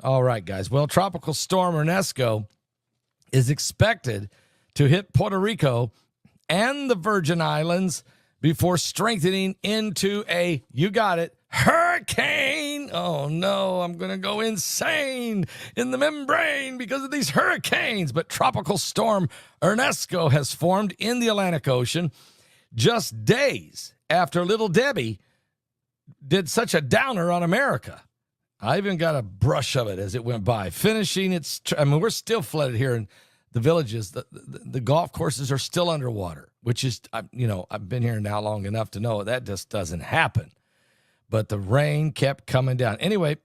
All right, guys. Well, Tropical Storm Ernesto is expected to hit Puerto Rico and the Virgin Islands before strengthening into a, you got it, hurricane. Oh, no, I'm going to go insane in the membrane because of these hurricanes. But Tropical Storm Ernesto has formed in the Atlantic Ocean just days after Little Debbie did such a downer on America. I even got a brush of it as it went by. Finishing its, we're still flooded here in the villages. The golf courses are still underwater, which is, I've been here now long enough to know that just doesn't happen. But the rain kept coming down. Anyway,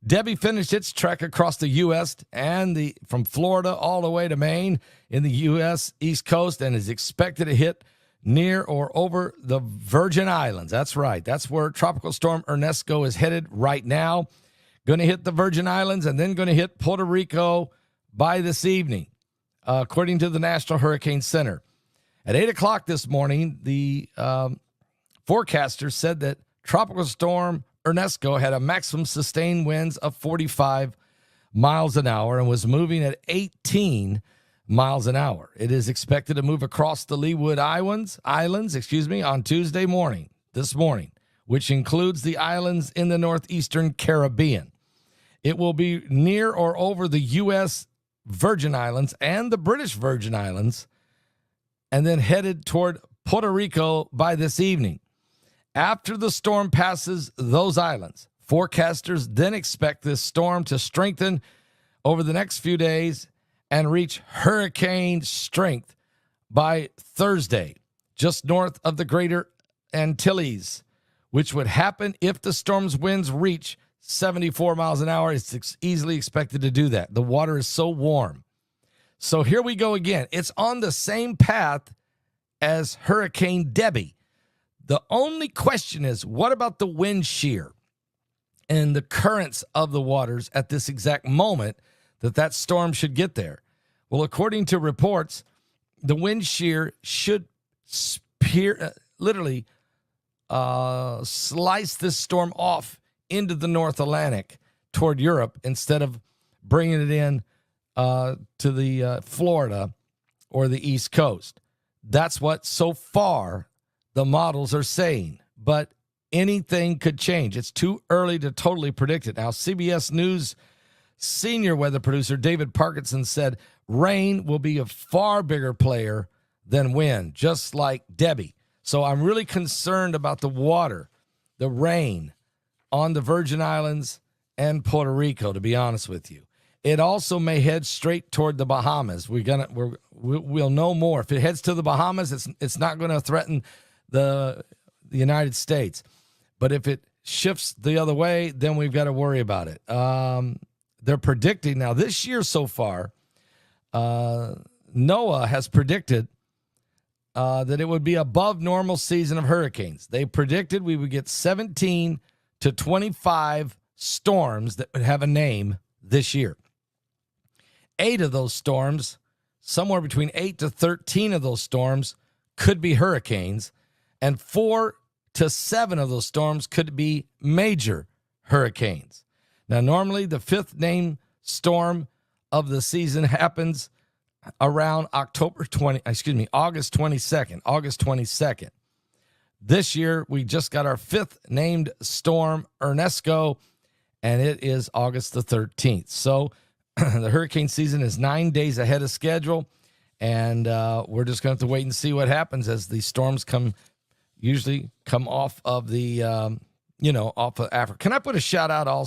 Debbie finished its trek across the U.S. and from Florida all the way to Maine in the U.S. East Coast and is expected to hit near or over the Virgin Islands. That's right. That's where Tropical Storm Ernesto is headed right now. Going to hit the Virgin Islands and then going to hit Puerto Rico by this evening, according to the National Hurricane Center. At 8 o'clock this morning, the forecaster said that Tropical Storm Ernesto had a maximum sustained winds of 45 miles an hour and was moving at 18 miles an hour. It is expected to move across the Leeward Islands, on Tuesday morning, this morning, which includes the islands in the northeastern Caribbean. It will be near or over the U.S. Virgin Islands and the British Virgin Islands, and then headed toward Puerto Rico by this evening. After the storm passes those islands, forecasters then expect this storm to strengthen over the next few days and reach hurricane strength by Thursday, just north of the Greater Antilles, which would happen if the storm's winds reach 74 miles an hour. It's easily expected to do that. The water is so warm. So here we go again. It's on the same path as Hurricane Debbie. The only question is, what about the wind shear and the currents of the waters at this exact moment that storm should get there? Well, according to reports, the wind shear should literally slice this storm off into the North Atlantic toward Europe instead of bringing it in to the Florida or the East Coast. That's what so far the models are saying, but anything could change. It's too early to totally predict it. Now, CBS News senior weather producer David Parkinson said rain will be a far bigger player than wind, just like Debbie. So I'm really concerned about the water, the rain on the Virgin Islands and Puerto Rico, to be honest with you. It also may head straight toward the Bahamas. We'll know more. If it heads to the Bahamas, it's not going to threaten the United States. But if it shifts the other way, then we've got to worry about it. They're predicting now this year so far, NOAA has predicted that it would be above normal season of hurricanes. They predicted we would get 17 to 25 storms that would have a name this year. 8 of those storms, somewhere between 8 to 13 of those storms could be hurricanes, and 4 to 7 of those storms could be major hurricanes. Now, normally the 5th named storm of the season happens around August 22nd. This year, we just got our 5th named storm, Ernesto, and it is August the 13th. So the hurricane season is 9 days ahead of schedule, and we're just going to have to wait and see what happens as the storms usually come off of the, off of Africa. Can I put a shout out also